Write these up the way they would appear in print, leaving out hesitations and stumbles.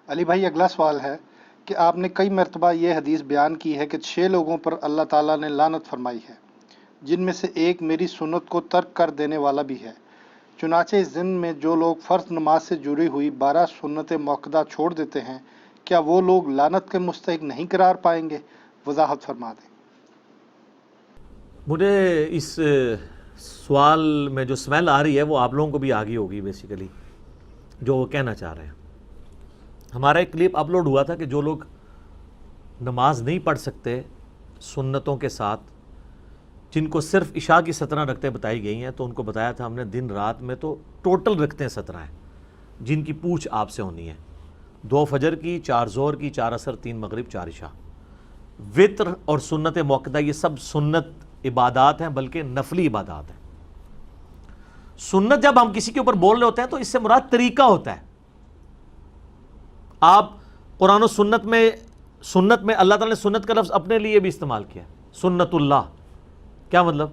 علی بھائی، اگلا سوال ہے کہ آپ نے کئی مرتبہ یہ حدیث بیان کی ہے کہ 6 لوگوں پر اللہ تعالیٰ نے لعنت فرمائی ہے، جن میں سے ایک میری سنت کو ترک کر دینے والا بھی ہے۔ چنانچہ اس دن میں جو لوگ فرض نماز سے جڑی ہوئی 12 سنت موقدہ چھوڑ دیتے ہیں، کیا وہ لوگ لعنت کے مستحق نہیں قرار پائیں گے؟ وضاحت فرما دیں۔ مجھے اس سوال میں جو سمیل آ رہی ہے وہ آپ لوگوں کو بھی آ گئی ہوگی بیسیکلی، جو وہ کہنا چاہ رہے ہیں۔ ہمارا ایک کلپ اپلوڈ ہوا تھا کہ جو لوگ نماز نہیں پڑھ سکتے سنتوں کے ساتھ، جن کو صرف عشاء کی 17 رکعتیں بتائی گئی ہیں، تو ان کو بتایا تھا ہم نے دن رات میں تو ٹوٹل رکعتیں 17 ہیں جن کی پوچھ آپ سے ہونی ہے، 2 فجر کی، 4 ظہر کی، 4 عصر، 3 مغرب، 4 عشاء۔ وطر اور سنت موقدہ یہ سب سنت عبادات ہیں، بلکہ نفلی عبادات ہیں۔ سنت جب ہم کسی کے اوپر بول رہے ہوتے ہیں تو اس سے مراد طریقہ ہوتا ہے۔ آپ قرآن و سنت میں اللہ تعالیٰ نے سنت کا لفظ اپنے لیے بھی استعمال کیا، سنت اللہ، کیا مطلب؟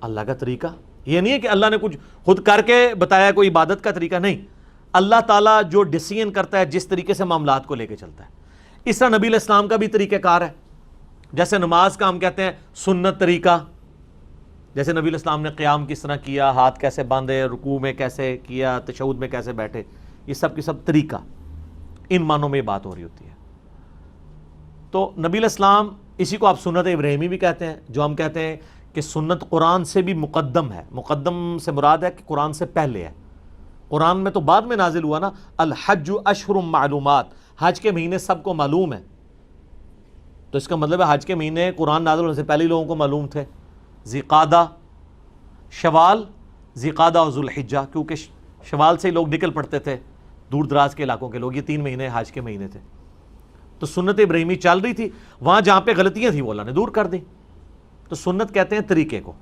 اللہ کا طریقہ۔ یہ نہیں ہے کہ اللہ نے کچھ خود کر کے بتایا کوئی عبادت کا طریقہ، نہیں، اللہ تعالیٰ جو ڈیسیژن کرتا ہے، جس طریقے سے معاملات کو لے کے چلتا ہے، اس طرح نبی علیہ السلام کا بھی طریقہ کار ہے۔ جیسے نماز کا ہم کہتے ہیں سنت طریقہ، جیسے نبی علیہ السلام نے قیام کس طرح کیا، ہاتھ کیسے باندھے، رکوع میں کیسے کیا، تشہد میں کیسے بیٹھے، یہ سب کی سب طریقہ، ان معنوں میں یہ بات ہو رہی ہوتی ہے۔ تو نبی علیہ السلام، اسی کو آپ سنت ابراہیمی بھی کہتے ہیں، جو ہم کہتے ہیں کہ سنت قرآن سے بھی مقدم ہے۔ مقدم سے مراد ہے کہ قرآن سے پہلے ہے۔ قرآن میں تو بعد میں نازل ہوا نا، الحج اشہر معلومات، حج کے مہینے سب کو معلوم ہے، تو اس کا مطلب ہے حج کے مہینے قرآن نازل ہونے سے پہلے لوگوں کو معلوم تھے۔ ذیقعدہ، شوال، ذیقعدہ اور ذوالحجہ، کیونکہ شوال سے ہی لوگ نکل پڑتے تھے، دور دراز کے علاقوں کے لوگ، یہ 3 مہینے حج کے مہینے تھے۔ تو سنت ابراہیمی چل رہی تھی، وہاں جہاں پہ غلطیاں تھیں وہ اللہ نے دور کر دی۔ تو سنت کہتے ہیں طریقے کو۔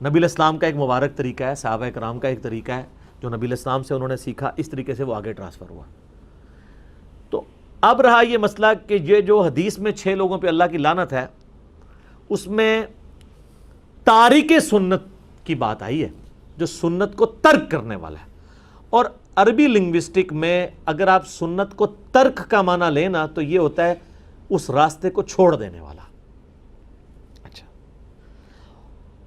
نبی علیہ السلام کا ایک مبارک طریقہ ہے، صحابہ کرام کا ایک طریقہ ہے جو نبی علیہ السلام سے انہوں نے سیکھا، اس طریقے سے وہ آگے ٹرانسفر ہوا۔ تو اب رہا یہ مسئلہ کہ یہ جو حدیث میں 6 لوگوں پہ اللہ کی لعنت ہے، اس میں تارک سنت کی بات آئی ہے، جو سنت کو ترک کرنے والا ہے۔ اور عربی لنگوسٹک میں اگر آپ سنت کو ترک کا معنی لینا تو یہ ہوتا ہے اس راستے کو چھوڑ دینے والا۔ اچھا،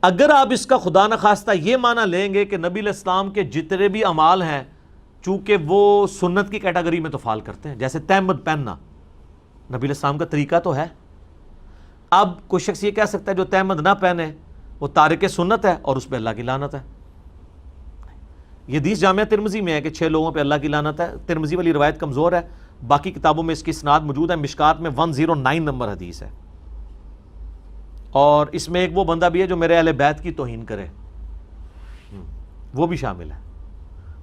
اگر آپ اس کا خدا نخواستہ یہ معنی لیں گے کہ نبی علیہ السلام کے جتنے بھی اعمال ہیں، چونکہ وہ سنت کی کیٹیگری میں تو فال کرتے ہیں، جیسے تہمد پہننا نبی علیہ السلام کا طریقہ تو ہے۔ اب کوئی شخص یہ کہہ سکتا ہے جو تہمد نہ پہنے وہ تارک سنت ہے اور اس پہ اللہ کی لعنت ہے۔ یہ حدیث جامعہ ترمذی میں ہے کہ 6 لوگوں پہ اللہ کی لعنت ہے۔ ترمذی والی روایت کمزور ہے، باقی کتابوں میں اس کی اسناد موجود ہے۔ مشکات میں 109 نمبر حدیث ہے، اور اس میں ایک وہ بندہ بھی ہے جو میرے اہل بیت کی توہین کرے، وہ بھی شامل ہے۔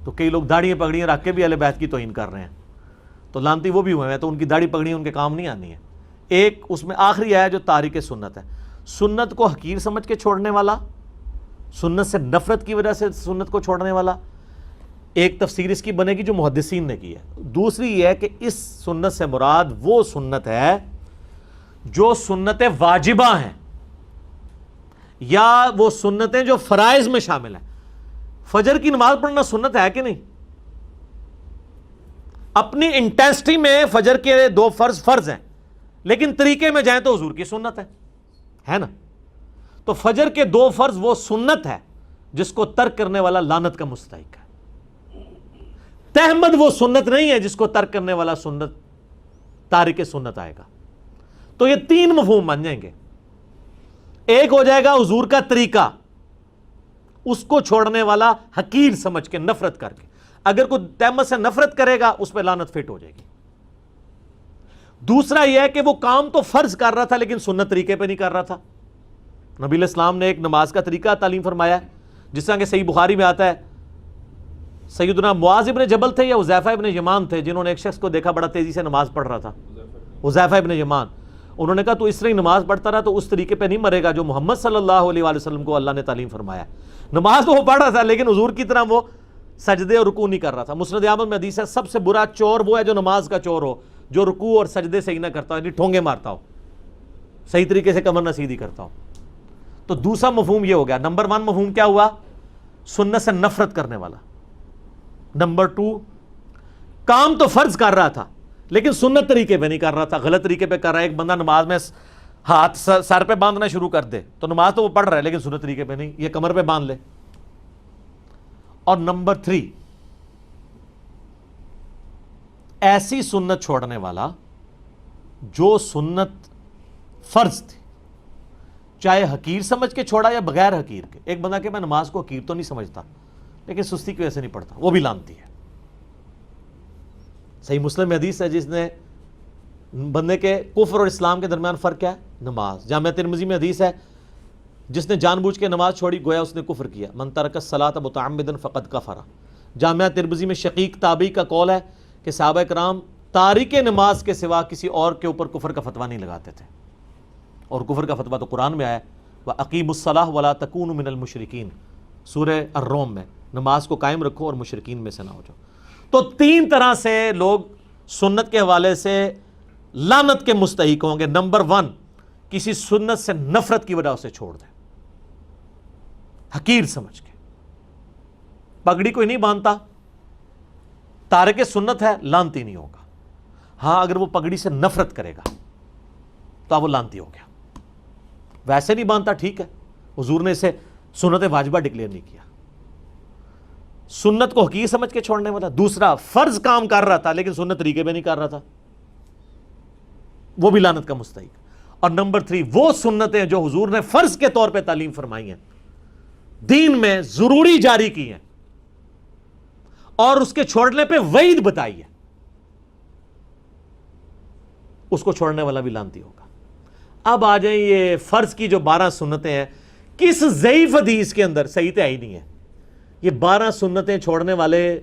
تو کئی لوگ داڑھیاں پگڑیاں رکھ کے بھی اہل بیت کی توہین کر رہے ہیں، تو لعنتی وہ بھی ہوئے ہیں، تو ان کی داڑھی پگڑیاں ان کے کام نہیں آنی ہے۔ ایک اس میں آخری ہے جو تارک سنت ہے، سنت کو حقیر سمجھ کے چھوڑنے والا، سنت سے نفرت کی وجہ سے سنت کو چھوڑنے والا۔ ایک تفسیر اس کی بنے گی جو محدثین نے کی ہے۔ دوسری یہ ہے کہ اس سنت سے مراد وہ سنت ہے جو سنت واجبہ ہیں، یا وہ سنتیں جو فرائض میں شامل ہیں۔ فجر کی نماز پڑھنا سنت ہے کہ نہیں؟ اپنی انٹینسٹی میں فجر کے 2 فرض ہیں، لیکن طریقے میں جائیں تو حضور کی سنت ہے نا؟ تو فجر کے 2 فرض وہ سنت ہے جس کو ترک کرنے والا لعنت کا مستحق ہے۔ تہمد وہ سنت نہیں ہے جس کو ترک کرنے والا سنت تارک سنت آئے گا۔ تو یہ 3 مفہوم بن جائیں گے۔ ایک ہو جائے گا حضور کا طریقہ، اس کو چھوڑنے والا حقیر سمجھ کے، نفرت کر کے۔ اگر کوئی تہمت سے نفرت کرے گا اس پہ لعنت فٹ ہو جائے گی۔ دوسرا یہ ہے کہ وہ کام تو فرض کر رہا تھا لیکن سنت طریقے پہ نہیں کر رہا تھا۔ نبی علیہ السلام نے ایک نماز کا طریقہ تعلیم فرمایا ہے، جس طرح کہ صحیح بخاری میں آتا ہے، سیدنا معاذ ابن جبل تھے یا حذیفہ ابن یمان تھے جنہوں نے ایک شخص کو دیکھا بڑا تیزی سے نماز پڑھ رہا تھا، حذیفہ ابن یمان۔ انہوں نے کہا تو اس طرح ہی نماز پڑھتا رہا تو اس طریقے پہ نہیں مرے گا جو محمد صلی اللہ علیہ وآلہ وسلم کو اللہ نے تعلیم فرمایا۔ نماز تو وہ پڑھ رہا تھا لیکن حضور کی طرح وہ سجدے اور رکوع نہیں کر رہا تھا۔ مسند احمد میں حدیث ہے سب سے برا چور وہ ہے جو نماز کا چور ہو، جو رکوع اور سجدے صحیح نہ کرتا ہو، یعنی ٹھونگے مارتا ہو، صحیح طریقے سے کمر نہ سیدھی کرتا ہو۔ تو دوسرا مفہوم یہ ہو گیا۔ نمبر 1 مفہوم کیا ہوا؟ سنت سے نفرت کرنے والا۔ نمبر 2 کام تو فرض کر رہا تھا لیکن سنت طریقے پہ نہیں کر رہا تھا, غلط طریقے پہ کر رہا ہے. ایک بندہ نماز میں ہاتھ سر پہ باندھنا شروع کر دے تو نماز تو وہ پڑھ رہا ہے لیکن سنت طریقے پہ نہیں, یہ کمر پہ باندھ لے. اور نمبر 3, ایسی سنت چھوڑنے والا جو سنت فرض تھی, چاہے حقیر سمجھ کے چھوڑا یا بغیر حقیر کے. ایک بندہ کہ میں نماز کو حقیر تو نہیں سمجھتا لیکن سستی کی وجہ سے نہیں پڑھتا, وہ بھی لانتی ہے. صحیح مسلم میں حدیث ہے جس نے بندے کے کفر اور اسلام کے درمیان فرق کیا ہے, نماز. جامعہ ترمذی میں حدیث ہے جس نے جان بوجھ کے نماز چھوڑی گویا اس نے کفر کیا. من ترک الصلاۃ متعمدا فقد کفر. جامعہ ترمذی میں شقیق تابعی کا قول ہے کہ صحابہ کرام تارک نماز کے سوا کسی اور کے اوپر کفر کا فتویٰ نہیں لگاتے تھے, اور کفر کا فتویٰ تو قرآن میں آیا ہے, وَأَقِیمُوا الصَّلَاةَ وَلَا تَکُونُوا مِنَ الْمُشْرِکِینَ, سورہ الروم میں. نماز کو قائم رکھو اور مشرکین میں سے نہ ہو جاؤ. تو 3 طرح سے لوگ سنت کے حوالے سے لعنت کے مستحق ہوں گے. نمبر 1, کسی سنت سے نفرت کی وجہ سے چھوڑ دیں, حقیر سمجھ کے. پگڑی کوئی نہیں باندھتا, تارک سنت ہے, لعنتی نہیں ہوگا. ہاں اگر وہ پگڑی سے نفرت کرے گا تو اب وہ لعنتی ہو گیا. ویسے نہیں باندھتا ٹھیک ہے, حضور نے اسے سنت واجبہ ڈکلیئر نہیں کیا. سنت کو حقیر سمجھ کے چھوڑنے والا. دوسرا, فرض کام کر رہا تھا لیکن سنت طریقے پہ نہیں کر رہا تھا, وہ بھی لعنت کا مستحق. اور نمبر 3, وہ سنتیں جو حضور نے فرض کے طور پہ تعلیم فرمائی ہیں, دین میں ضروری جاری کی ہیں, اور اس کے چھوڑنے پہ وعید بتائی ہے, اس کو چھوڑنے والا بھی لعنتی ہوگا. اب آ جائیں یہ فرض کی جو 12 سنتیں ہیں, کس ضعیف حدیث کے اندر صحیح تو ہے ہی نہیں ہے یہ 12 سنتیں چھوڑنے والے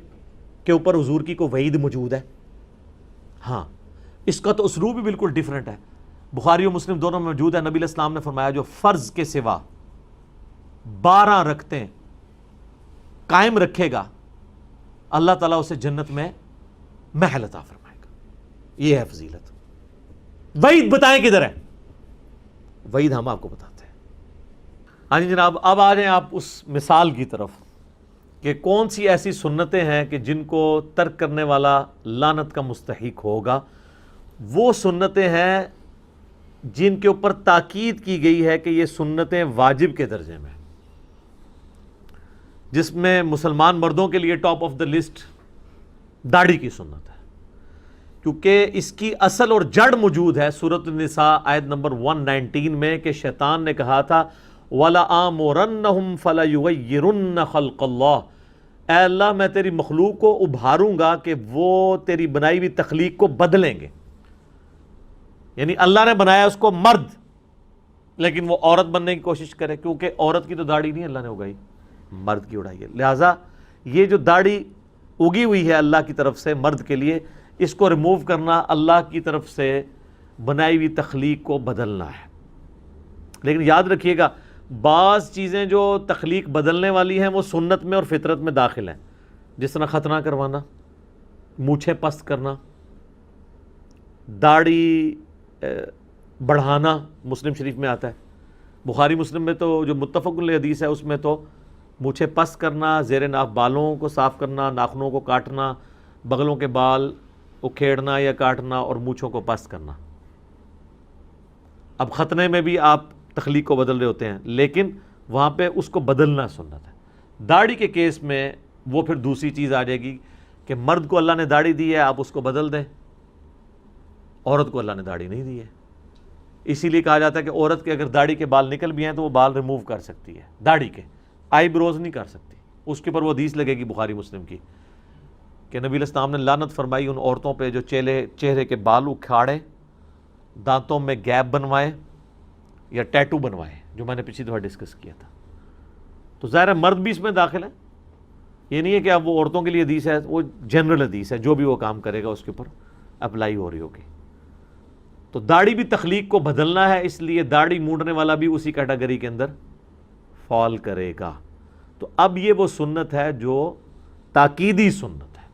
کے اوپر حضور کی کوئی وعید موجود ہے؟ ہاں, اس کا تو اسلوب بھی بالکل ڈیفرنٹ ہے. بخاری و مسلم دونوں میں موجود ہے. نبی علیہ السلام نے فرمایا جو فرض کے سوا 12 رکعتیں قائم رکھے گا اللہ تعالیٰ اسے جنت میں محل عطا فرمائے گا. یہ ہے فضیلت. وعید بتائیں کدھر ہے؟ وعید ہم آپ کو بتاتے ہیں. ہاں جی جناب, اب آ جائیں آپ اس مثال کی طرف کہ کون سی ایسی سنتیں ہیں کہ جن کو ترک کرنے والا لعنت کا مستحق ہوگا. وہ سنتیں ہیں جن کے اوپر تاکید کی گئی ہے کہ یہ سنتیں واجب کے درجے میں, جس میں مسلمان مردوں کے لیے ٹاپ آف دا لسٹ داڑھی کی سنت ہے, کیونکہ اس کی اصل اور جڑ موجود ہے سورۃ النساء آیت نمبر 119 میں کہ شیطان نے کہا تھا وَلَآمُرَنَّهُمْ فَلَيُغَيِّرُنَّ خَلْقَ اللَّهِ, اے اللہ میں تیری مخلوق کو ابھاروں گا کہ وہ تیری بنائی ہوئی تخلیق کو بدلیں گے. یعنی اللہ نے بنایا اس کو مرد لیکن وہ عورت بننے کی کوشش کرے, کیونکہ عورت کی تو داڑھی نہیں اللہ نے اگائی, مرد کی اڑائی ہے. لہٰذا یہ جو داڑھی اگی ہوئی ہے اللہ کی طرف سے مرد کے لیے, اس کو ریموو کرنا اللہ کی طرف سے بنائی ہوئی تخلیق کو بدلنا ہے. لیکن یاد رکھیے گا بعض چیزیں جو تخلیق بدلنے والی ہیں وہ سنت میں اور فطرت میں داخل ہیں, جس طرح ختنہ کروانا, مونچھیں پست کرنا, داڑھی بڑھانا مسلم شریف میں آتا ہے. بخاری مسلم میں تو جو متفق علیہ حدیث ہے اس میں تو مونچھیں پست کرنا, زیر ناف بالوں کو صاف کرنا, ناخنوں کو کاٹنا, بغلوں کے بال اکھیڑنا یا کاٹنا اور مونچھوں کو پست کرنا. اب ختنے میں بھی آپ تخلیق کو بدل رہے ہوتے ہیں لیکن وہاں پہ اس کو بدلنا سنت ہے. داڑھی کے کیس میں وہ پھر دوسری چیز آ جائے گی کہ مرد کو اللہ نے داڑھی دی ہے آپ اس کو بدل دیں, عورت کو اللہ نے داڑھی نہیں دی ہے. اسی لیے کہا جاتا ہے کہ عورت کے اگر داڑھی کے بال نکل بھی ہیں تو وہ بال ریموو کر سکتی ہے, داڑھی کے آئی بروز نہیں کر سکتی. اس کے اوپر وہ حدیث لگے گی بخاری مسلم کی کہ نبی علیہ السلام نے لعنت فرمائی ان عورتوں پہ جو چہرے کے بال اکھاڑیں, دانتوں میں گیپ بنوائیں یا ٹیٹو بنوائیں, جو میں نے پچھلی دفعہ ڈسکس کیا تھا. تو ظاہر ہے مرد بھی اس میں داخل ہے. یہ نہیں ہے کہ اب وہ عورتوں کے لیے حدیث ہے, وہ جنرل حدیث ہے, جو بھی وہ کام کرے گا اس کے اوپر اپلائی ہو رہی ہوگی. تو داڑھی بھی تخلیق کو بدلنا ہے, اس لیے داڑھی مونڈنے والا بھی اسی کیٹیگری کے اندر فال کرے گا. تو اب یہ وہ سنت ہے جو تاکیدی سنت ہے,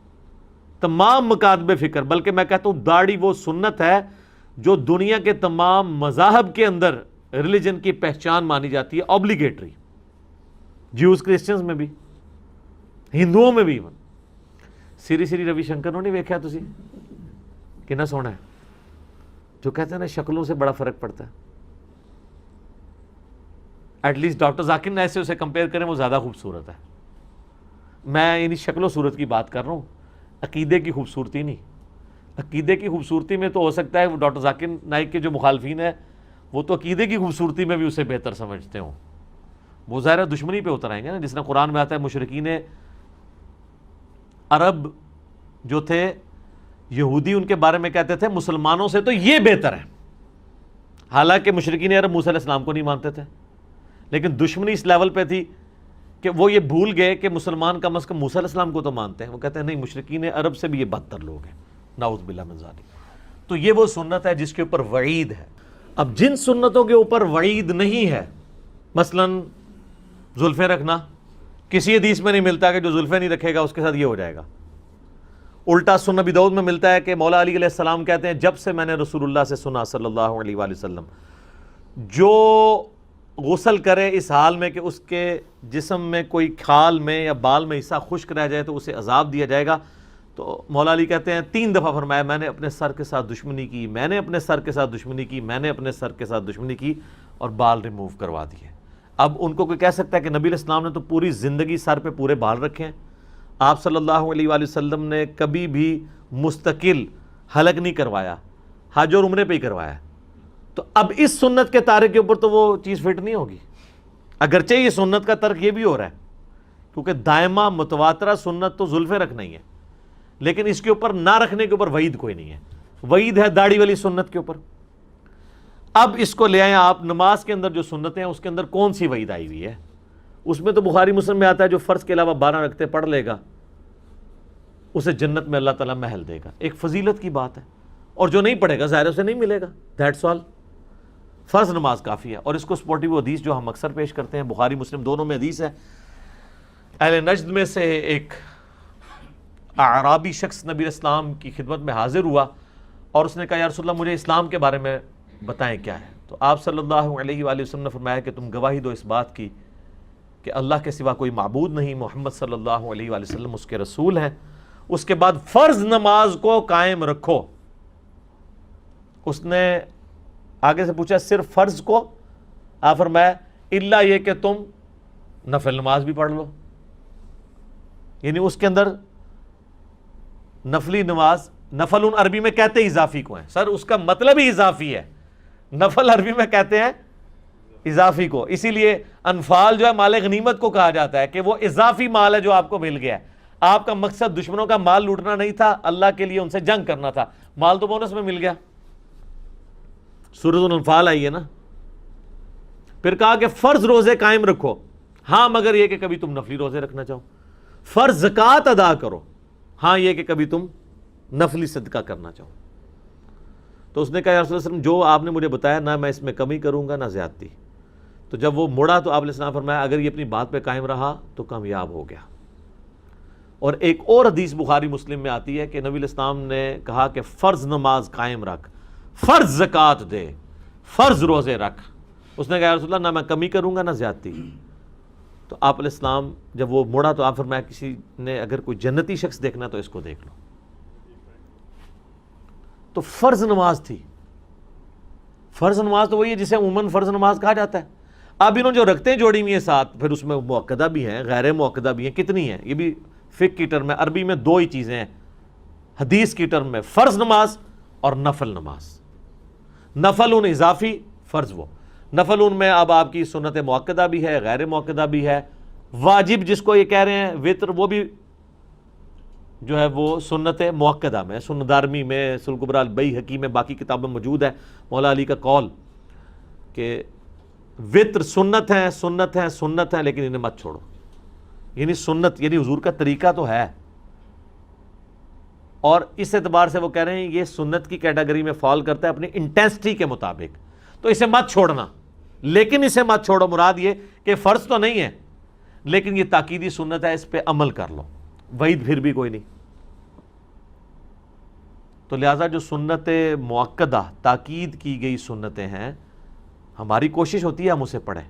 تمام مکاتب فکر, بلکہ میں کہتا ہوں داڑھی وہ سنت ہے جو دنیا کے تمام مذاہب کے اندر ریلیجن کی پہچان مانی جاتی ہے, اوبلیگیٹری. جیوز کرسچنز میں بھی, ہندوؤں میں بھی, سری سری روی شنکر نو نہیں ویکھیا تسی کنا سونا ہے؟ جو کہتے ہیں نا شکلوں سے بڑا فرق پڑتا ہے. At least doctor Zakir Naik سے اسے کمپیئر کریں وہ زیادہ خوبصورت ہے. میں یعنی شکل و صورت کی بات کر رہا ہوں, عقیدے کی خوبصورتی نہیں. عقیدے کی خوبصورتی میں تو ہو سکتا ہے وہ ڈاکٹر ذاکر نائک کے جو مخالفین ہیں وہ تو عقیدے کی خوبصورتی میں بھی اسے بہتر سمجھتے ہوں. وہ ظاہر دشمنی پہ اتر آئیں گے نا, جس طرح قرآن میں آتا ہے مشرکین عرب جو تھے یہودی ان کے بارے میں کہتے تھے مسلمانوں سے تو یہ بہتر ہے. حالانکہ مشرکین عرب موسیٰ علیہ السلام کو نہیں مانتے تھے, لیکن دشمنی اس لیول پہ تھی کہ وہ یہ بھول گئے کہ مسلمان کم از کم موسیٰ علیہ السلام کو تو مانتے ہیں. وہ کہتے ہیں نہیں, مشرکین عرب سے بھی یہ بدتر لوگ ہیں, نعوذ باللہ من ذالک. تو یہ وہ سنت ہے جس کے اوپر وعید ہے. اب جن سنتوں کے اوپر وعید نہیں ہے, مثلا زلفیں رکھنا, کسی حدیث میں نہیں ملتا کہ جو زلفیں نہیں رکھے گا اس کے ساتھ یہ ہو جائے گا. الٹا سنن ابی داؤد میں ملتا ہے کہ مولا علی علیہ السلام کہتے ہیں جب سے میں نے رسول اللہ سے سنا صلی اللہ علیہ وآلہ وسلم, جو غسل کرے اس حال میں کہ اس کے جسم میں کوئی کھال میں یا بال میں حصہ خشک رہ جائے تو اسے عذاب دیا جائے گا. تو مولا علی کہتے ہیں 3 دفعہ فرمایا میں نے اپنے سر کے ساتھ دشمنی کی, میں نے اپنے سر کے ساتھ دشمنی کی, میں نے اپنے سر کے ساتھ دشمنی کی, اور بال ریموو کروا دیے. اب ان کو کوئی کہہ سکتا ہے کہ نبی علیہ السلام نے تو پوری زندگی سر پہ پورے بال رکھے ہیں, آپ صلی اللہ علیہ وآلہ وسلم نے کبھی بھی مستقل حلق نہیں کروایا, حج اور عمرے پہ ہی کروایا. تو اب اس سنت کے تارک کے اوپر تو وہ چیز فٹ نہیں ہوگی, اگرچہ یہ سنت کا ترک یہ بھی ہو رہا ہے کیونکہ دائمہ متواترہ سنت تو زلفیں رکھنا ہی ہے, لیکن اس کے اوپر نہ رکھنے کے اوپر وعید کوئی نہیں ہے. وعید ہے داڑھی والی سنت کے اوپر. اب اس کو لے آئیں آپ نماز کے اندر جو سنتیں ہیں اس کے اندر کون سی وعید آئی ہوئی ہے؟ اس میں تو بخاری مسلم میں آتا ہے جو فرض کے علاوہ 12 رکعتیں پڑھ لے گا اسے جنت میں اللہ تعالیٰ محل دے گا. ایک فضیلت کی بات ہے, اور جو نہیں پڑھے گا ظاہر اسے نہیں ملے گا. That's all. فرض نماز کافی ہے. اور اس کو سپورٹیو حدیث جو ہم اکثر پیش کرتے ہیں, بخاری مسلم دونوں میں حدیث ہے. اہل نجد میں سے ایک اعرابی شخص نبی اسلام کی خدمت میں حاضر ہوا اور اس نے کہا یا رسول اللہ مجھے اسلام کے بارے میں بتائیں کیا ہے. تو آپ صلی اللہ علیہ وآلہ وسلم نے فرمایا کہ تم گواہی دو اس بات کی کہ اللہ کے سوا کوئی معبود نہیں, محمد صلی اللہ علیہ وآلہ وسلم اس کے رسول ہیں. اس کے بعد فرض نماز کو قائم رکھو. اس نے آگے سے پوچھا صرف فرض کو؟ آپ فرمایا الا یہ کہ تم نفل نماز بھی پڑھ لو. یعنی اس کے اندر نفلی نماز, نفل عربی میں کہتے ہیں اضافی کو ہیں. سر اس کا مطلب ہی اضافی ہے. نفل عربی میں کہتے ہیں اضافی کو, اسی لیے انفال جو ہے مال غنیمت کو کہا جاتا ہے کہ وہ اضافی مال ہے جو آپ کو مل گیا ہے. آپ کا مقصد دشمنوں کا مال لوٹنا نہیں تھا, اللہ کے لیے ان سے جنگ کرنا تھا, مال تو بونس میں مل گیا. سورۃ الانفال آئی ہے نا. پھر کہا کہ فرض روزے قائم رکھو, ہاں مگر یہ کہ کبھی تم نفلی روزے رکھنا چاہو. فرض زکوٰۃ ادا کرو, ہاں یہ کہ کبھی تم نفلی صدقہ کرنا چاہو. تو اس نے کہا یا رسول اللہ علیہ وسلم جو آپ نے مجھے بتایا نہ میں اس میں کمی کروں گا نہ زیادتی. تو جب وہ مڑا تو آپ علیہ السلام فرمایا اگر یہ اپنی بات پہ قائم رہا تو کامیاب ہو گیا. اور ایک اور حدیث بخاری مسلم میں آتی ہے کہ نبی علیہ السلام نے کہا کہ فرض نماز قائم رکھ, فرض زکوٰۃ دے, فرض روزے رکھ. اس نے کہا یا رسول اللہ نہ میں کمی کروں گا نہ زیادتی. تو آپ علیہ السلام جب وہ مڑا تو آپ فرمایا کسی نے اگر کوئی جنتی شخص دیکھنا تو اس کو دیکھ لو. تو فرض نماز تھی. فرض نماز تو وہی ہے جسے عموماً فرض نماز کہا جاتا ہے. اب انہوں جو رکھتے ہیں جوڑی ہوئی ہیں ساتھ, پھر اس میں مؤکدہ بھی ہیں غیر مؤکدہ بھی ہیں. کتنی ہیں؟ یہ بھی فقہ کی ٹرم ہے. عربی میں 2 ہی چیزیں ہیں حدیث کی ٹرم میں, فرض نماز اور نفل نماز. نفل ان اضافی, فرض وہ. نفل ان میں اب آپ کی سنت مؤکدہ بھی ہے غیر مؤکدہ بھی ہے. واجب جس کو یہ کہہ رہے ہیں وطر, وہ بھی جو ہے وہ سنت مؤکدہ میں, سنن دارمی میں, سنن کبریٰ البیہقی میں, باقی کتابوں میں موجود ہے مولا علی کا قول کہ وطر سنت ہیں سنت ہیں سنت ہیں لیکن انہیں مت چھوڑو. یعنی سنت یعنی حضور کا طریقہ تو ہے, اور اس اعتبار سے وہ کہہ رہے ہیں یہ سنت کی کیٹیگری میں فال کرتا ہے اپنی انٹینسٹی کے مطابق, تو اسے مت چھوڑنا. لیکن اسے مت چھوڑو مراد یہ کہ فرض تو نہیں ہے لیکن یہ تاکیدی سنت ہے, اس پہ عمل کر لو. وعید پھر بھی کوئی نہیں. تو لہٰذا جو سنت مؤکدہ تاکید کی گئی سنتیں ہیں, ہماری کوشش ہوتی ہے ہم اسے پڑھیں.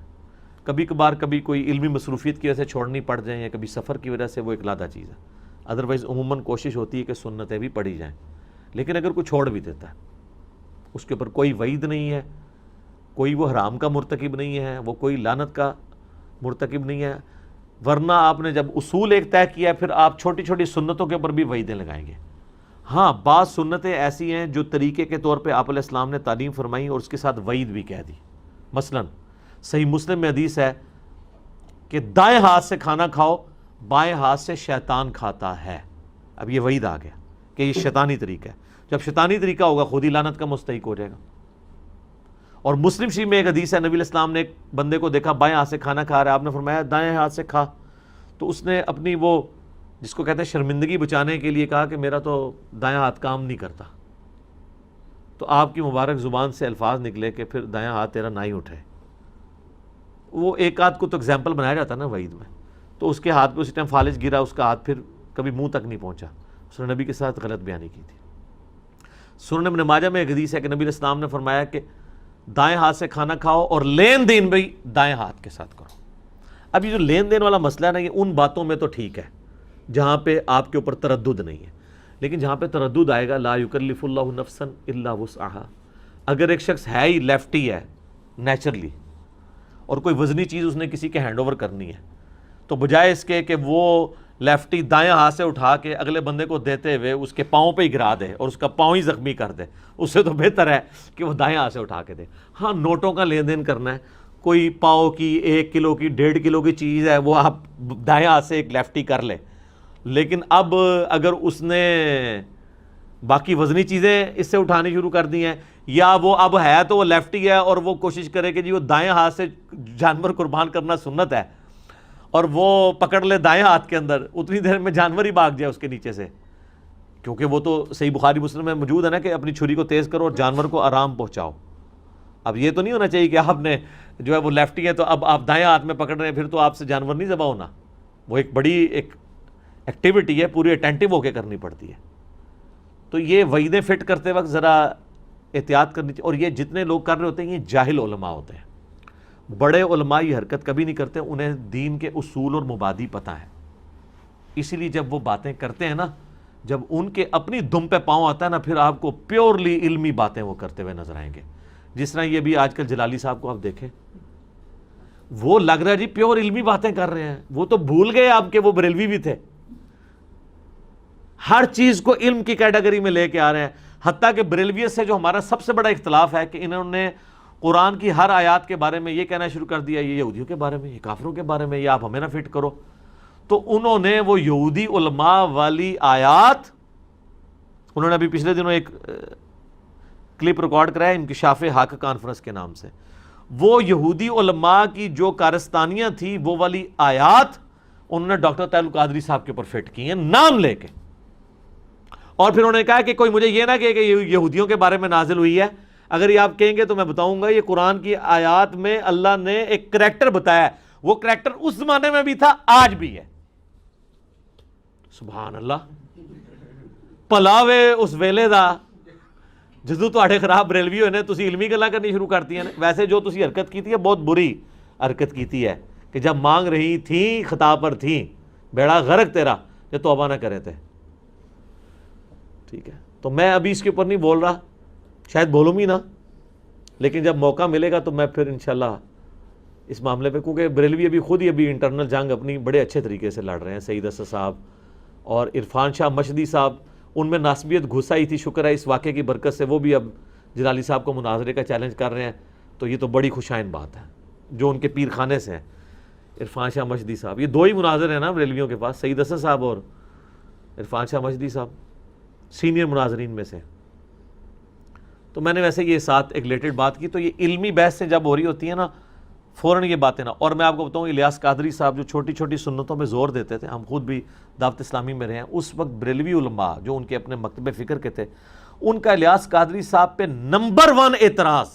کبھی کبھار کبھی کوئی علمی مصروفیت کی وجہ سے چھوڑنی پڑ جائیں یا کبھی سفر کی وجہ سے, وہ ایک علیحدہ چیز ہے. ادروائز عموماً کوشش ہوتی ہے کہ سنتیں بھی پڑھی جائیں. لیکن اگر کوئی چھوڑ بھی دیتا ہے, اس کے اوپر کوئی وعید نہیں ہے, کوئی وہ حرام کا مرتکب نہیں ہے, وہ کوئی لعنت کا مرتکب نہیں ہے, ورنہ آپ نے جب اصول ایک طے کیا ہے پھر آپ چھوٹی چھوٹی سنتوں کے اوپر بھی وعیدیں لگائیں گے. ہاں بعض سنتیں ایسی ہیں جو طریقے کے طور پہ آپ علیہ السلام نے تعلیم فرمائی اور اس کے ساتھ وعید بھی کہہ دی. مثلا صحیح مسلم میں حدیث ہے کہ دائیں ہاتھ سے کھانا کھاؤ, بائیں ہاتھ سے شیطان کھاتا ہے. اب یہ وعید آ گیا کہ یہ شیطانی طریقہ ہے. جب شیطانی طریقہ ہوگا خود ہی لعنت کا مستحق ہو جائے گا. اور مسلم شریف میں ایک حدیث ہے, نبی علیہ السلام نے ایک بندے کو دیکھا بائیں ہاتھ سے کھانا کھا رہا ہے, آپ نے فرمایا دائیں ہاتھ سے کھا. تو اس نے اپنی وہ جس کو کہتے ہیں شرمندگی بچانے کے لیے کہا کہ میرا تو دایاں ہاتھ کام نہیں کرتا. تو آپ کی مبارک زبان سے الفاظ نکلے کہ پھر دایاں ہاتھ تیرا نہ ہی اٹھے. وہ ایک آدھ کو تو ایگزامپل بنایا جاتا نا وعید میں, تو اس کے ہاتھ پہ اسی ٹائم فالج گرا, اس کا ہاتھ پھر کبھی منہ تک نہیں پہنچا. اس نے نبی کے ساتھ غلط بیانی کی تھی. سنن ابن ماجہ میں ایک حدیث ہے کہ نبی علیہ السلام نے فرمایا کہ دائیں ہاتھ سے کھانا کھاؤ اور لین دین بھی دائیں ہاتھ کے ساتھ کرو. اب یہ جو لین دین والا مسئلہ ہے نا, یہ ان باتوں میں تو ٹھیک ہے جہاں پہ آپ کے اوپر تردد نہیں ہے, لیکن جہاں پہ تردد آئے گا لا یکلف اللہ نفسا الا وسعها. اگر ایک شخص ہے ہی لیفٹی ہے نیچرلی اور کوئی وزنی چیز اس نے کسی کے ہینڈ اوور کرنی ہے, تو بجائے اس کے کہ وہ لیفٹی دائیں ہاتھ سے اٹھا کے اگلے بندے کو دیتے ہوئے اس کے پاؤں پہ ہی گرا دے اور اس کا پاؤں ہی زخمی کر دے, اس سے تو بہتر ہے کہ وہ دائیں ہاتھ سے اٹھا کے دے. ہاں نوٹوں کا لین دین کرنا ہے, کوئی پاؤ کی 1 کلو کی 1.5 کلو کی چیز ہے وہ آپ دائیں ہاتھ سے ایک لیفٹی کر لے. لیکن اب اگر اس نے باقی وزنی چیزیں اس سے اٹھانی شروع کر دی ہیں, یا وہ اب ہے تو وہ لیفٹی ہے اور وہ کوشش کرے کہ جی وہ دائیں ہاتھ سے جانور قربان کرنا سنت ہے, اور وہ پکڑ لے دائیں ہاتھ کے اندر, اتنی دیر میں جانور ہی بھاگ جائے اس کے نیچے سے, کیونکہ وہ تو صحیح بخاری مسلم میں موجود ہے نا کہ اپنی چھری کو تیز کرو اور جانور کو آرام پہنچاؤ. اب یہ تو نہیں ہونا چاہیے کہ آپ نے جو ہے وہ لیفٹی ہے تو اب آپ دائیں ہاتھ میں پکڑ رہے ہیں, پھر تو آپ سے جانور نہیں ذبح ہونا. وہ ایک بڑی ایک ایکٹیویٹی ہے, پوری اٹینٹیو ہو کے کرنی پڑتی ہے. تو یہ وعیدیں فٹ کرتے وقت ذرا احتیاط کرنی چاہیے. اور یہ جتنے لوگ کر رہے ہوتے ہیں یہ جاہل علماء ہوتے ہیں. بڑے علماء یہ حرکت کبھی نہیں کرتے, انہیں دین کے اصول اور مبادی پتہ ہے. اسی لیے جب وہ باتیں کرتے ہیں نا, جب ان کے اپنی دم پہ پاؤں آتا ہے نا, پھر آپ کو پیورلی علمی باتیں وہ کرتے ہوئے نظر آئیں گے. جس طرح یہ بھی آج کل جلالی صاحب کو آپ دیکھیں, وہ لگ رہا ہے جی پیور علمی باتیں کر رہے ہیں, وہ تو بھول گئے آپ کے وہ بریلوی بھی تھے. ہر چیز کو علم کی کیٹیگری میں لے کے آ رہے ہیں. حتیٰ کہ بریلویت سے جو ہمارا سب سے بڑا اختلاف ہے کہ انہوں نے قرآن کی ہر آیات کے بارے میں یہ کہنا شروع کر دیا, یہ یہودیوں کے بارے میں, یہ کافروں کے بارے میں, یہ آپ ہمیں نہ فٹ کرو. تو انہوں نے وہ یہودی علماء والی آیات, انہوں نے ابھی پچھلے دنوں ایک کلپ ریکارڈ کرایا انکشاف حق کانفرنس کے نام سے, وہ یہودی علماء کی جو کارستانیاں تھی وہ والی آیات انہوں نے ڈاکٹر طاہر القادری صاحب کے اوپر فٹ کی ہیں نام لے کے. اور پھر انہوں نے کہا کہ کوئی مجھے یہ نہ کہے کہ یہ یہودیوں کے بارے میں نازل ہوئی ہے. اگر یہ آپ کہیں گے تو میں بتاؤں گا یہ قرآن کی آیات میں اللہ نے ایک کریکٹر بتایا ہے, وہ کریکٹر اس زمانے میں بھی تھا, آج بھی ہے. سبحان اللہ. پلاوے اس ویلے دا جدو تواڈے خراب بریلوی ہوئے نے تسی علمی گلاں کرنی شروع کرتی ہیں. ویسے جو تسی حرکت کی ہے بہت بری حرکت کی ہے کہ جب مانگ رہی تھیں خطا پر تھیں, بیڑا غرق تیرا جو توبہ نہ کرے تھے. ٹھیک ہے, تو میں ابھی اس کے اوپر نہیں بول رہا, شاید بولوں بھی نہ, لیکن جب موقع ملے گا تو میں پھر انشاءاللہ اس معاملے پہ, کیونکہ بریلوی ابھی خود ہی ابھی انٹرنل جنگ اپنی بڑے اچھے طریقے سے لڑ رہے ہیں. سعید اسد صاحب اور عرفان شاہ مشدی صاحب, ان میں ناسبیت گھس آئی تھی, شکر ہے اس واقعے کی برکت سے وہ بھی اب جلالی صاحب کو مناظرے کا چیلنج کر رہے ہیں. تو یہ تو بڑی خوشائن بات ہے جو ان کے پیر خانے سے ہیں, عرفان شاہ مشدی صاحب. یہ دو ہی مناظر ہیں نا بریلویوں کے پاس, سعید اسد صاحب اور عرفان شاہ مشدی صاحب, سینئر مناظرین میں سے. تو میں نے ویسے یہ ساتھ ایک ریلیٹڈ بات کی. تو یہ علمی بحث سے جب ہو رہی ہوتی ہیں نا فوراً یہ باتیں نا. اور میں آپ کو بتاؤں الیاس قادری صاحب جو چھوٹی چھوٹی سنتوں میں زور دیتے تھے, ہم خود بھی دعوت اسلامی میں رہے ہیں, اس وقت بریلوی علماء جو ان کے اپنے مکتب فکر کے تھے, ان کا الیاس قادری صاحب پہ نمبر 1 اعتراض,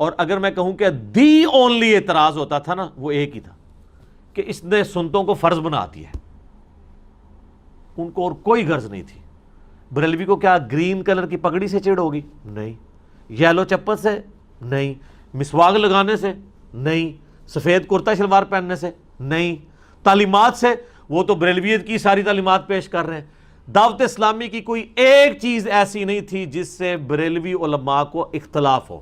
اور اگر میں کہوں کہ دی اونلی اعتراض ہوتا تھا نا, وہ ایک ہی تھا کہ اس نے سنتوں کو فرض بنا دیا ہے. ان کو اور کوئی غرض نہیں تھی. بریلوی کو کیا گرین کلر کی پگڑی سے چڑ ہوگی؟ نہیں. یلو چپل سے؟ نہیں. مسواک لگانے سے؟ نہیں. سفید کرتا شلوار پہننے سے؟ نہیں. تعلیمات سے؟ وہ تو بریلویت کی ساری تعلیمات پیش کر رہے ہیں. دعوت اسلامی کی کوئی ایک چیز ایسی نہیں تھی جس سے بریلوی علماء کو اختلاف ہو،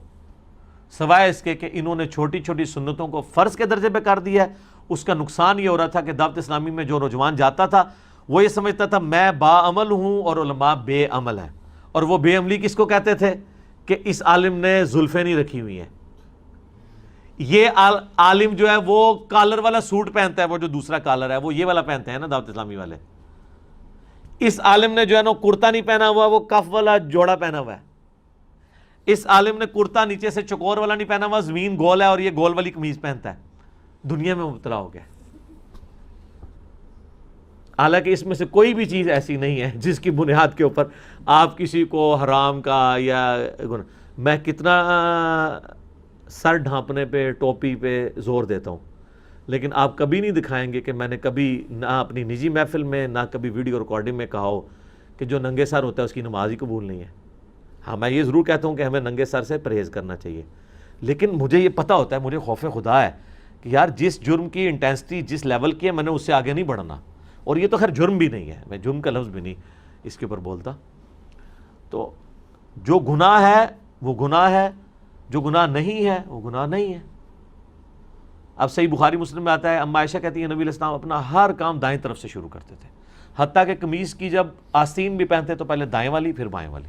سوائے اس کے کہ انہوں نے چھوٹی چھوٹی سنتوں کو فرض کے درجے پہ کر دیا ہے. اس کا نقصان یہ ہو رہا تھا کہ دعوت اسلامی میں جو نوجوان جاتا تھا وہ یہ سمجھتا تھا میں باعمل ہوں اور علماء بے عمل ہیں. اور وہ بے عملی کس کو کہتے تھے؟ کہ اس عالم نے زلفیں نہیں رکھی ہوئی ہیں، یہ عالم جو ہے وہ کالر والا سوٹ پہنتا ہے، وہ جو دوسرا کالر ہے وہ یہ والا پہنتے ہیں نا دعوت اسلامی والے. اس عالم نے جو ہے نا کرتا نہیں پہنا ہوا، وہ کف والا جوڑا پہنا ہوا ہے. اس عالم نے کرتا نیچے سے چکور والا نہیں پہنا ہوا، زمین گول ہے اور یہ گول والی قمیض پہنتا ہے. دنیا میں مبتلا ہو گیا. حالانکہ اس میں سے کوئی بھی چیز ایسی نہیں ہے جس کی بنیاد کے اوپر آپ کسی کو حرام کا یا میں کتنا سر ڈھانپنے پہ ٹوپی پہ زور دیتا ہوں، لیکن آپ کبھی نہیں دکھائیں گے کہ میں نے کبھی نہ اپنی نجی محفل میں نہ کبھی ویڈیو ریکارڈنگ میں کہا ہو کہ جو ننگے سر ہوتا ہے اس کی نماز ہی قبول نہیں ہے. ہاں میں یہ ضرور کہتا ہوں کہ ہمیں ننگے سر سے پرہیز کرنا چاہیے، لیکن مجھے یہ پتہ ہوتا ہے، مجھے خوف خدا ہے کہ یار جس جرم کی انٹینسٹی جس لیول کی ہے میں نے اس سے آگے نہیں بڑھنا. اور یہ تو خیر جرم بھی نہیں ہے، میں جرم کا لفظ بھی نہیں اس کے اوپر بولتا. تو جو گناہ ہے وہ گناہ ہے، جو گناہ نہیں ہے وہ گناہ نہیں ہے. اب صحیح بخاری مسلم میں آتا ہے، اما عائشہ کہتی ہے نبی علیہ السلام اپنا ہر کام دائیں طرف سے شروع کرتے تھے، حتیٰ کہ قمیض کی جب آستین بھی پہنتے تو پہلے دائیں والی پھر بائیں والی.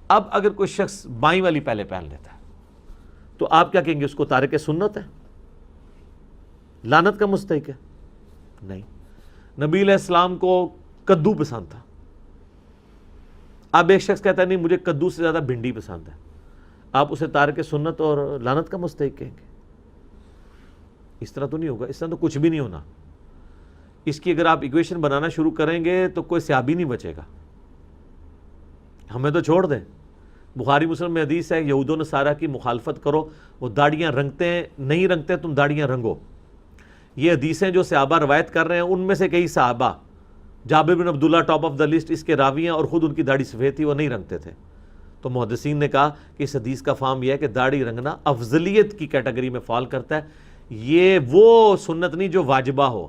اب اگر کوئی شخص بائیں والی پہلے پہن لیتا ہے تو آپ کیا کہیں گے؟ اس کو تارک سنت ہے، لعنت کا مستحق ہے؟ نہیں. نبی علیہ السلام کو کدو پسند تھا. اب ایک شخص کہتا ہے نہیں مجھے کدو سے زیادہ بھنڈی پسند ہے، آپ اسے تارک سنت اور لعنت کا مستحق کہیں گے؟ اس طرح تو نہیں ہوگا، اس طرح تو کچھ بھی نہیں ہونا. اس کی اگر آپ ایکویشن بنانا شروع کریں گے تو کوئی صحابی نہیں بچے گا. ہمیں تو چھوڑ دیں. بخاری مسلم میں حدیث ہے یہود و نصارہ کی مخالفت کرو، وہ داڑیاں رنگتے ہیں، نہیں رنگتے تم داڑیاں رنگو. یہ حدیثیں جو صحابہ روایت کر رہے ہیں ان میں سے کئی صحابہ، جابر بن عبداللہ ٹاپ آف دا لسٹ اس کے راوی ہیں، اور خود ان کی داڑھی سفید تھی، وہ نہیں رنگتے تھے. تو محدثین نے کہا کہ اس حدیث کا فہم یہ ہے کہ داڑھی رنگنا افضلیت کی کیٹیگری میں فال کرتا ہے، یہ وہ سنت نہیں جو واجبہ ہو.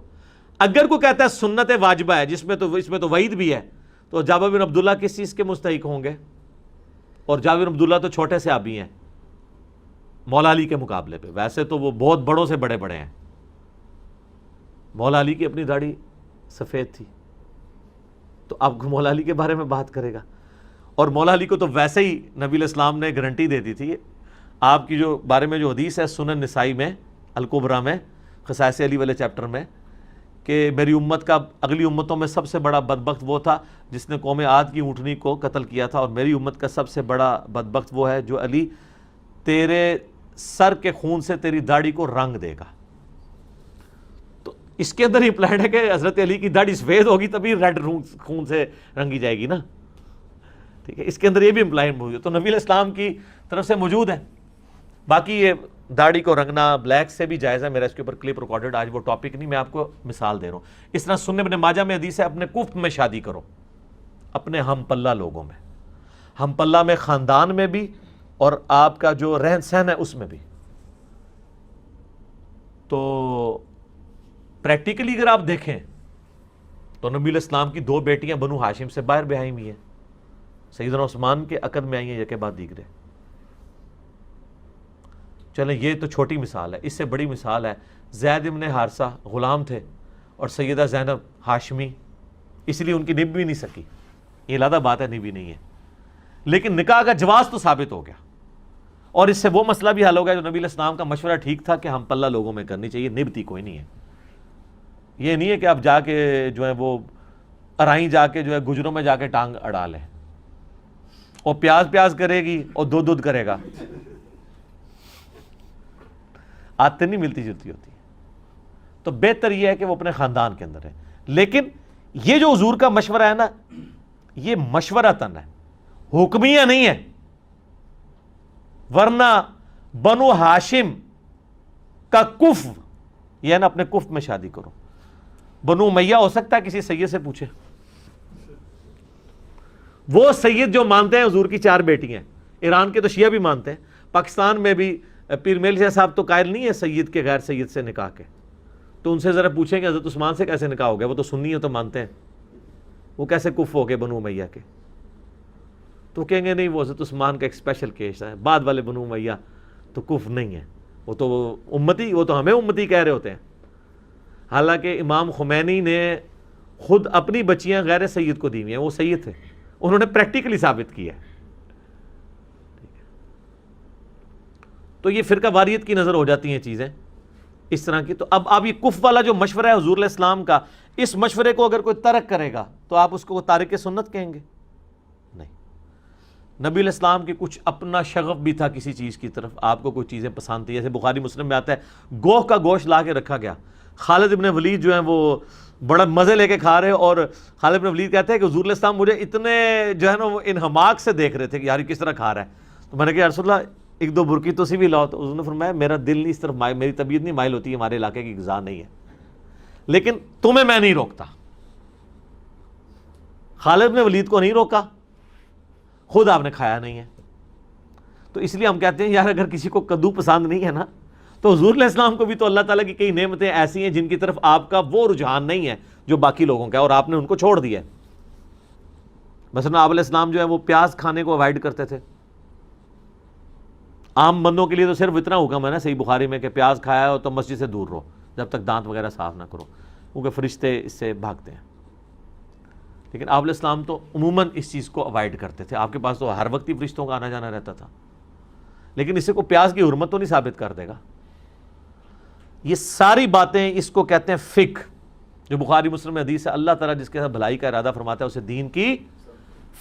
اگر کوئی کہتا ہے سنت واجبہ ہے جس میں تو اس میں تو وعید بھی ہے، تو جابر بن عبداللہ کس چیز کے مستحق ہوں گے؟ اور جابر بن عبداللہ تو چھوٹے سے صحابی ہیں مولا علی کے مقابلے پہ، ویسے تو وہ بہت بڑوں سے بڑے بڑے ہیں. مولا علی کی اپنی داڑھی سفید تھی، تو اب مولا علی کے بارے میں بات کرے گا. اور مولا علی کو تو ویسے ہی نبی علیہ السلام نے گارنٹی دے دی تھی. آپ کی جو بارے میں جو حدیث ہے سنن نسائی میں الکبریٰ میں خصائص علی والے چیپٹر میں، کہ میری امت کا اگلی امتوں میں سب سے بڑا بدبخت وہ تھا جس نے قوم عاد کی اونٹنی کو قتل کیا تھا، اور میری امت کا سب سے بڑا بدبخت وہ ہے جو علی تیرے سر کے خون سے تیری داڑھی کو رنگ دے گا. تو اس کے اندر امپلائڈ ہے کہ حضرت علی کی داڑھی سفید ہوگی تبھی ریڈ خون سے رنگی جائے گی نا. ٹھیک ہے، اس کے اندر یہ بھی امپلائڈ موجود ہے. تو نبی علیہ السلام کی طرف سے موجود ہے. باقی یہ داڑھی کو رنگنا بلیک سے بھی جائز ہے، میرا اس کے اوپر کلپ ریکارڈڈ، آج وہ ٹاپک نہیں، میں آپ کو مثال دے رہا ہوں. اس طرح سنن ابن ماجہ میں حدیث ہے اپنے کفر میں شادی کرو، اپنے ہم پلہ لوگوں میں، ہم پلہ میں خاندان میں بھی اور آپ کا جو رہن سہن ہے اس میں بھی. تو پریکٹیکلی اگر آپ دیکھیں تو نبی علیہ السلام کی 2 بیٹیاں بنو ہاشم سے باہر بیاہی ہوئی ہیں، سیدنا عثمان کے عقد میں آئی ہیں یکے بعد دیگرے. چلیں یہ تو چھوٹی مثال ہے، اس سے بڑی مثال ہے زید ابن حارثہ غلام تھے اور سیدہ زینب ہاشمی، اس لیے ان کی نبھ بھی نہیں سکی. یہ علیحدہ بات ہے، نبھی نہیں ہے، لیکن نکاح کا جواز تو ثابت ہو گیا. اور اس سے وہ مسئلہ بھی حل ہو گیا جو نبی علیہ السلام کا مشورہ ٹھیک تھا کہ ہم پلہ لوگوں میں کرنی چاہیے، نبھتی کوئی نہیں ہے. یہ نہیں ہے کہ آپ جا کے جو ہے وہ ارائیں جا کے جو ہے گجروں میں جا کے ٹانگ اڑا لیں، اور پیاز کرے گی اور دودھ کرے گا. عادتیں نہیں ملتی جلتی ہوتی. تو بہتر یہ ہے کہ وہ اپنے خاندان کے اندر ہے. لیکن یہ جو حضور کا مشورہ ہے نا، یہ مشورتاً ہے، حکمیہ نہیں ہے. ورنہ بنو ہاشم کا کف یہ نا اپنے کف میں شادی کرو. بنو امیہ ہو سکتا ہے کسی سید سے پوچھے، وہ سید جو مانتے ہیں حضور کی 4 بیٹی ہیں. ایران کے تو شیعہ بھی مانتے ہیں، پاکستان میں بھی پیر میل شاہ صاحب تو قائل نہیں ہے سید کے غیر سید سے نکاح کے. تو ان سے ذرا پوچھیں کہ حضرت عثمان سے کیسے نکاح ہو گیا, وہ تو سنی ہے تو مانتے ہیں, وہ کیسے کف ہو گئے بنو امیہ کے؟ تو کہیں گے نہیں وہ حضرت عثمان کا ایک اسپیشل کیس ہے, بعد والے بنو امیہ تو کف نہیں ہے, وہ تو امتی, وہ تو ہمیں امتی کہہ رہے ہوتے ہیں. حالانکہ امام خمینی نے خود اپنی بچیاں غیر سید کو دی ہوئی ہیں, وہ سید تھے, انہوں نے پریکٹیکلی ثابت کیا ہے. تو یہ فرقہ واریت کی نظر ہو جاتی ہیں چیزیں اس طرح کی. تو اب یہ کف والا جو مشورہ ہے حضور علیہ السلام کا, اس مشورے کو اگر کوئی ترک کرے گا تو آپ اس کو تارک سنت کہیں گے؟ نہیں. نبی علیہ السلام کی کچھ اپنا شغف بھی تھا کسی چیز کی طرف, آپ کو کوئی چیزیں پسند تھی, جیسے بخاری مسلم میں آتا ہے گوہ کا گوشت لا کے رکھا گیا, خالد ابن ولید جو ہیں وہ بڑا مزے لے کے کھا رہے, اور خالد ابن ولید کہتے ہیں کہ حضور علیہ السلام مجھے اتنے جو ہے نا وہ انہماک سے دیکھ رہے تھے کہ یار یہ کس طرح کھا رہا ہے. تو میں نے کہا یا رسول اللہ ایک دو برکی تو سی بھی لاؤ. تو حضور نے فرمایا میرا دل نہیں اس طرف میری طبیعت نہیں مائل ہوتی, ہمارے علاقے کی غذا نہیں ہے, لیکن تمہیں میں نہیں روکتا. خالد ابن ولید کو نہیں روکا, خود آپ نے کھایا نہیں ہے. تو اس لیے ہم کہتے ہیں یار اگر کسی کو کدو پسند نہیں ہے نا, تو حضور علیہ السلام کو بھی تو اللہ تعالیٰ کی کئی نعمتیں ایسی ہیں جن کی طرف آپ کا وہ رجحان نہیں ہے جو باقی لوگوں کا ہے, اور آپ نے ان کو چھوڑ دیا ہے. مثلا آپ علیہ السلام جو ہے وہ پیاز کھانے کو اوائڈ کرتے تھے. عام بندوں کے لیے تو صرف اتنا حکم ہے نا صحیح بخاری میں کہ پیاز کھایا ہو تو مسجد سے دور رہو جب تک دانت وغیرہ صاف نہ کرو, کیونکہ فرشتے اس سے بھاگتے ہیں. لیکن آپ علیہ السلام تو عموماً اس چیز کو اوائڈ کرتے تھے. آپ کے پاس تو ہر وقت ہی فرشتوں کا آنا جانا رہتا تھا, لیکن اسے کو پیاز کی حرمت تو نہیں ثابت کر دے گا. یہ ساری باتیں اس کو کہتے ہیں فقہ, جو بخاری مسلم میں حدیث ہے, اللہ تعالیٰ جس کے ساتھ بھلائی کا ارادہ فرماتا ہے اسے دین کی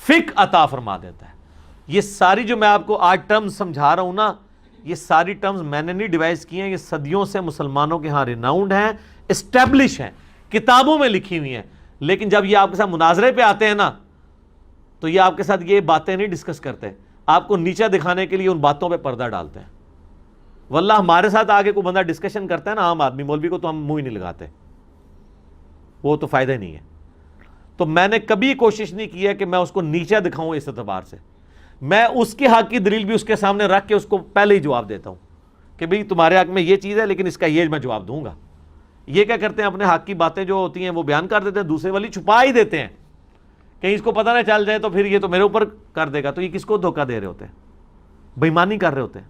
فقہ عطا فرما دیتا ہے. یہ ساری جو میں آپ کو آج ٹرمز سمجھا رہا ہوں نا, یہ ساری ٹرمز میں نے نہیں ڈیوائز کی ہیں, یہ صدیوں سے مسلمانوں کے ہاں ریناؤنڈ ہیں, اسٹیبلش ہیں, کتابوں میں لکھی ہوئی ہیں. لیکن جب یہ آپ کے ساتھ مناظرے پہ آتے ہیں نا, تو یہ آپ کے ساتھ یہ باتیں نہیں ڈسکس کرتے, آپ کو نیچا دکھانے کے لیے ان باتوں پہ پردہ ڈالتے ہیں. واللہ ہمارے ساتھ آگے کوئی بندہ ڈسکشن کرتا ہے نا, عام آدمی, مولوی کو تو ہم منہ ہی نہیں لگاتے, وہ تو فائدہ ہی نہیں ہے. تو میں نے کبھی کوشش نہیں کی ہے کہ میں اس کو نیچا دکھاؤں اس اعتبار سے. میں اس کے حق کی دلیل بھی اس کے سامنے رکھ کے اس کو پہلے ہی جواب دیتا ہوں کہ بھئی تمہارے حق میں یہ چیز ہے, لیکن اس کا یہ میں جواب دوں گا. یہ کیا کرتے ہیں, اپنے حق کی باتیں جو ہوتی ہیں وہ بیان کر دیتے ہیں, دوسرے والی چھپا ہی دیتے ہیں, کہیں اس کو پتہ نہ چل جائے تو پھر یہ تو میرے اوپر کر دے گا. تو یہ کس کو دھوکہ دے رہے ہوتے ہیں, بے ایمانی کر رہے ہوتے ہیں.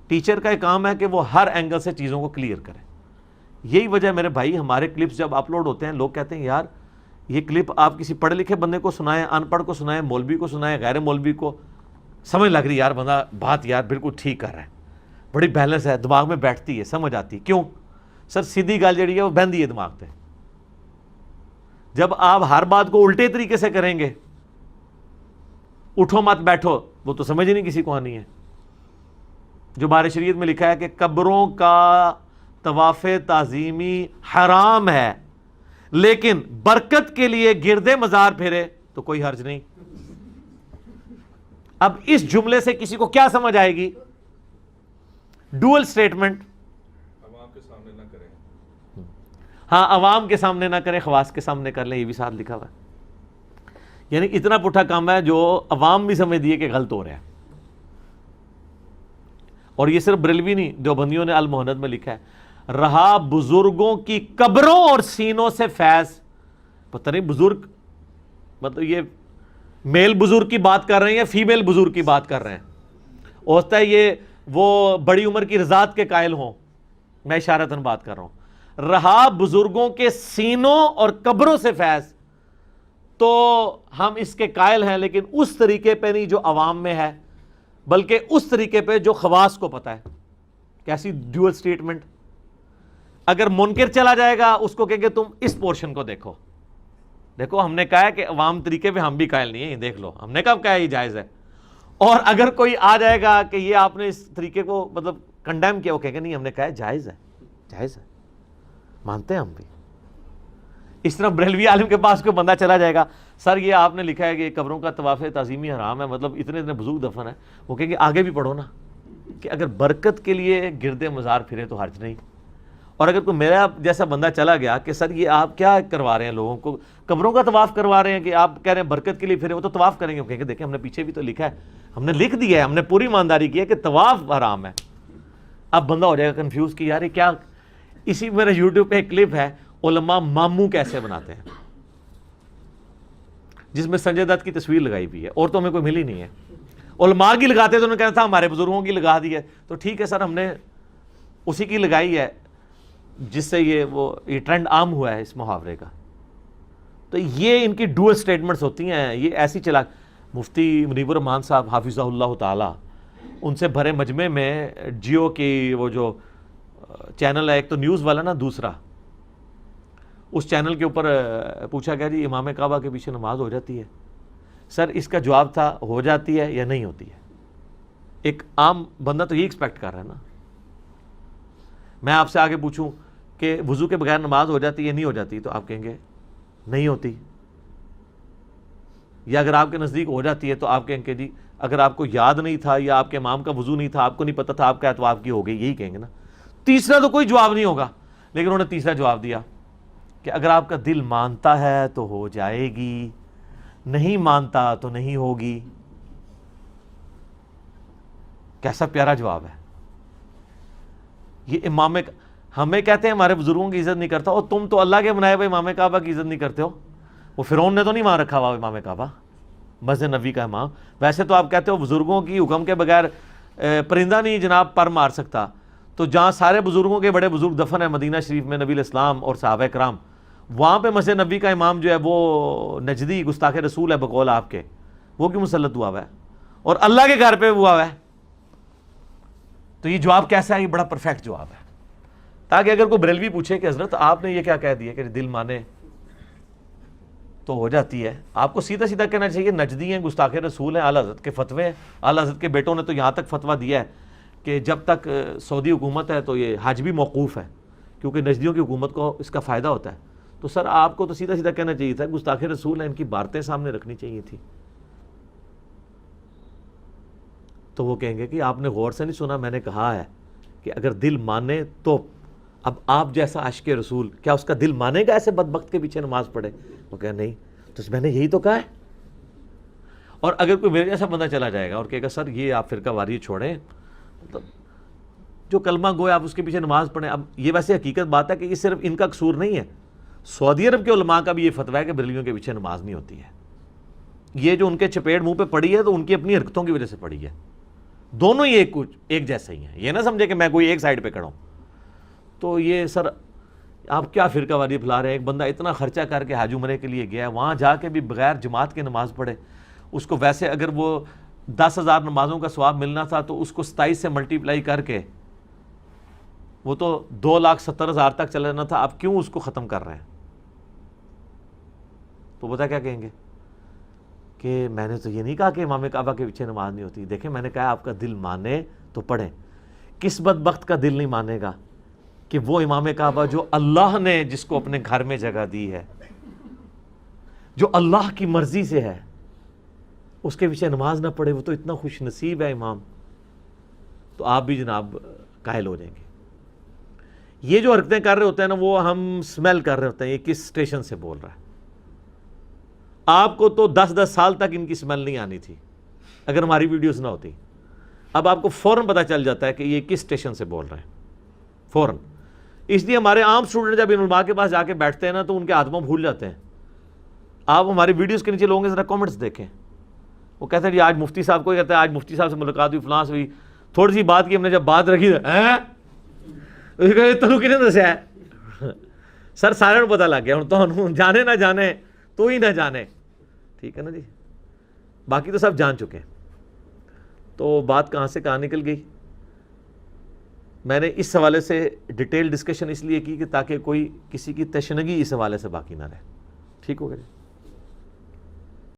ٹیچر کا ایک کام ہے کہ وہ ہر اینگل سے چیزوں کو کلیئر کرے. یہی وجہ میرے بھائی, ہمارے کلپس جب اپلوڈ ہوتے ہیں لوگ کہتے ہیں یار یہ کلپ آپ کسی پڑھے لکھے بندے کو سنائیں, ان پڑھ کو سنائیں, مولوی کو سنائیں, غیر مولوی کو, سمجھ لگ رہی یار بندہ بات یار بالکل ٹھیک کر رہا ہے, بڑی بیلنس ہے, دماغ میں بیٹھتی ہے, سمجھ آتی ہے. کیوں سر, سیدھی گل جڑی ہے وہ بہندی ہے دماغ پہ. جب آپ ہر بات کو الٹے طریقے سے کریں گے, اٹھو مت بیٹھو, وہ تو سمجھ نہیں کسی کو آنی ہے. جو بارے شریعت میں لکھا ہے کہ قبروں کا طواف تعظیمی حرام ہے, لیکن برکت کے لیے گردے مزار پھیرے تو کوئی حرج نہیں. اب اس جملے سے کسی کو کیا سمجھ آئے گی؟ Dual statement. عوام کے سامنے نہ کریں. ہاں, عوام کے سامنے نہ کریں, خواص کے سامنے کر لیں, یہ بھی ساتھ لکھا ہوا ہے. یعنی اتنا پٹھا کام ہے جو عوام بھی سمجھ دیے کہ غلط ہو رہا ہے. اور یہ صرف بریلوی نہیں, دیوبندیوں نے المہند میں لکھا ہے, رہا بزرگوں کی قبروں اور سینوں سے فیض. پتہ نہیں بزرگ مطلب یہ میل بزرگ کی بات کر رہے ہیں یا فیمیل بزرگ کی بات کر رہے ہیں. ہوتا ہے یہ وہ بڑی عمر کی رضاعت کے قائل ہوں, میں اشارتاً بات کر رہا ہوں. رہا بزرگوں کے سینوں اور قبروں سے فیض, تو ہم اس کے قائل ہیں, لیکن اس طریقے پہ نہیں جو عوام میں ہے, بلکہ اس طریقے پہ جو خواص کو پتہ ہے. کیسی ڈیول سٹیٹمنٹ. اگر منکر چلا جائے گا اس کو کہیں گے تم اس پورشن کو دیکھو, دیکھو ہم نے کہا ہے کہ عوام طریقے پہ ہم بھی قائل نہیں ہیں, دیکھ لو ہم نے کب کہا یہ جائز ہے. اور اگر کوئی آ جائے گا کہ یہ آپ نے اس طریقے کو مطلب کنڈیم کیا, وہ کہیں گے نہیں ہم نے کہا ہے جائز ہے, جائز ہے, مانتے ہیں ہم بھی. اس طرح بریلوی عالم کے پاس کوئی بندہ چلا جائے گا, سر یہ آپ نے لکھا ہے کہ قبروں کا طواف تعظیمی حرام ہے, مطلب اتنے اتنے بزرگ دفن ہیں, وہ کہیں گے آگے بھی پڑھو نا کہ اگر برکت کے لیے گردے مزار پھرے تو حرج نہیں. اور اگر کوئی میرا جیسا بندہ چلا گیا کہ سر یہ آپ کیا کروا رہے ہیں لوگوں کو, قبروں کا طواف کروا رہے ہیں کہ آپ کہہ رہے ہیں برکت کے لیے پھرے, وہ تو طواف کریں گے. وہ کہیں گے دیکھیں ہم نے پیچھے بھی تو لکھا ہے, ہم نے لکھ دیا ہے, ہم نے پوری ایمانداری کی ہے کہ طواف حرام ہے. اب بندہ ہو جائے گا کنفیوز کہ یار یہ کیا, اسی میرے یوٹیوب پہ ایک کلپ ہے علماء ماموں کیسے بناتے ہیں، جس میں سنجے دت کی تصویر لگائی ہوئی ہے، اور تو ہمیں کوئی ملی نہیں ہے. علماء کی لگاتے تو انہوں نے کہا تھا ہمارے بزرگوں کی لگا دی ہے، تو ٹھیک ہے سر ہم نے اسی کی لگائی ہے جس سے یہ ٹرینڈ عام ہوا ہے اس محاورے کا. تو یہ ان کی ڈوئل سٹیٹمنٹس ہوتی ہیں، یہ ایسی چلا. مفتی منیب الرحمان صاحب حافظہ اللہ تعالی، ان سے بھرے مجمع میں جیو کی وہ جو چینل ہے ایک تو نیوز والا نا، دوسرا اس چینل کے اوپر پوچھا گیا جی امام کعبہ کے پیچھے نماز ہو جاتی ہے؟ سر اس کا جواب تھا ہو جاتی ہے یا نہیں ہوتی ہے. ایک عام بندہ تو یہ ایکسپیکٹ کر رہا ہے نا. میں آپ سے آگے پوچھوں کہ وضو کے بغیر نماز ہو جاتی ہے یا نہیں ہو جاتی، تو آپ کہیں گے نہیں ہوتی. یا اگر آپ کے نزدیک ہو جاتی ہے تو آپ کہیں گے جی اگر آپ کو یاد نہیں تھا یا آپ کے امام کا وضو نہیں تھا، آپ کو نہیں پتا تھا آپ کا، تو آپ کی ہو گئی، یہی کہیں گے نا. تیسرا تو کوئی جواب نہیں ہوگا، لیکن انہوں نے تیسرا جواب دیا کہ اگر آپ کا دل مانتا ہے تو ہو جائے گی، نہیں مانتا تو نہیں ہوگی. کیسا پیارا جواب ہے. یہ امام ہمیں کہتے ہیں ہمارے بزرگوں کی عزت نہیں کرتا، اور تم تو اللہ کے بنائے ہوئے امام کعبہ کی عزت نہیں کرتے ہو. وہ فرعون نے تو نہیں وہاں رکھا ہوا امام کعبہ، مسجد نبوی کا امام. ویسے تو آپ کہتے ہو بزرگوں کی حکم کے بغیر پرندہ نہیں جناب پر مار سکتا. تو جہاں سارے بزرگوں کے بڑے بزرگ دفن ہیں مدینہ شریف میں، نبی الاسلام اور صحابہ کرام، وہاں پہ مسجد نبوی کا امام جو ہے وہ نجدی گستاخ رسول ہے بقول آپ کے، وہ کیوں مسلط ہوا ہوا ہے اور اللہ کے گھر پہ ہوا ہوا ہے. تو یہ جواب کیسا ہے؟ یہ بڑا پرفیکٹ جواب ہے، تاکہ اگر کوئی بریلوی پوچھے کہ حضرت آپ نے یہ کیا کہہ دیا کہ دل مانے تو ہو جاتی ہے، آپ کو سیدھا سیدھا کہنا چاہیے نجدی ہیں، گستاخ رسول ہیں، اعلیٰ حضرت کے فتوے ہیں. اعلیٰ حضرت کے بیٹوں نے تو یہاں تک فتویٰ دیا ہے کہ جب تک سعودی حکومت ہے تو یہ حج بھی موقوف ہے، کیونکہ نجدیوں کی حکومت کو اس کا فائدہ ہوتا ہے. تو سر آپ کو تو سیدھا سیدھا کہنا چاہیے تھا گستاخ رسول ہیں، ان کی باتیں سامنے رکھنی چاہیے تھی. تو وہ کہیں گے کہ آپ نے غور سے نہیں سنا، میں نے کہا ہے کہ اگر دل مانے تو. اب آپ جیسا عاشق رسول کیا اس کا دل مانے گا ایسے بدبخت کے پیچھے نماز پڑھے؟ وہ کہا نہیں. تو میں نے یہی تو کہا ہے. اور اگر کوئی میرے جیسا بندہ چلا جائے گا اور کہے گا سر یہ آپ فرقہ واری چھوڑیں، تو جو کلمہ گوئے آپ اس کے پیچھے نماز پڑھیں. اب یہ ویسے حقیقت بات ہے کہ یہ صرف ان کا قصور نہیں ہے، سعودی عرب کے علماء کا بھی یہ فتویٰ ہے کہ بریلویوں کے پیچھے نماز نہیں ہوتی ہے. یہ جو ان کے چپیٹ منہ پہ پڑی ہے تو ان کی اپنی حرکتوں کی وجہ سے پڑی ہے. دونوں ہی ایک جیسا ہی ہیں، یہ نہ سمجھے کہ میں کوئی ایک سائڈ پہ کھڑا ہوں. تو یہ سر آپ کیا فرقہ واری پھیلا رہے ہیں؟ ایک بندہ اتنا خرچہ کر کے حج عمرے کے لیے گیا ہے، وہاں جا کے بھی بغیر جماعت کے نماز پڑھے. اس کو ویسے اگر وہ 10,000 نمازوں کا ثواب ملنا تھا تو اس کو 27 سے ملٹیپلائی کر کے وہ تو 2,70,000 تک چلا جانا تھا. آپ کیوں اس کو ختم کر رہے ہیں؟ تو بتا کیا کہیں گے کہ میں نے تو یہ نہیں کہا کہ امام کعبہ کے پیچھے نماز نہیں ہوتی. دیکھیں میں نے کہا آپ کا دل مانے تو پڑھیں. کس بدبخت کا دل نہیں مانے گا کہ وہ امام کعبہ جو اللہ نے جس کو اپنے گھر میں جگہ دی ہے، جو اللہ کی مرضی سے ہے، اس کے پیچھے نماز نہ پڑھے؟ وہ تو اتنا خوش نصیب ہے امام. تو آپ بھی جناب قائل ہو جائیں گے. یہ جو حرکتیں کر رہے ہوتے ہیں نا، وہ ہم سمیل کر رہے ہوتے ہیں یہ کس اسٹیشن سے بول رہا ہے. آپ کو تو 10 سال تک ان کی سمیل نہیں آنی تھی اگر ہماری ویڈیوز نہ ہوتی. اب آپ کو فوراً پتہ چل جاتا ہے کہ یہ کس اسٹیشن سے بول رہے ہیں، فوراً. اس لیے ہمارے عام اسٹوڈنٹ جب ان علماء کے پاس جا کے بیٹھتے ہیں نا تو ان کے ہاتھوں بھول جاتے ہیں. آپ ہماری ویڈیوز کے نیچے لوگوں کے ذرا کامنٹس دیکھیں. وہ کہتے ہیں جی آج مفتی صاحب کو کہتے ہیں آج مفتی صاحب سے ملاقات ہوئی، فلاں سے ہوئی، تھوڑی سی بات کی ہم نے جب بات رکھی تو کنے دسیا ہے سر سارے پتہ لگ گیا. تو جانے نہ جانے تو ہی نہ جانے، ٹھیک ہے نا جی. باقی تو سب جان چکے ہیں. تو بات کہاں سے کہاں نکل گئی؟ میں نے اس حوالے سے ڈیٹیل ڈسکشن اس لیے کی کہ تاکہ کوئی کسی کی تشنگی اس حوالے سے باقی نہ رہے. ٹھیک ہو گیا جی.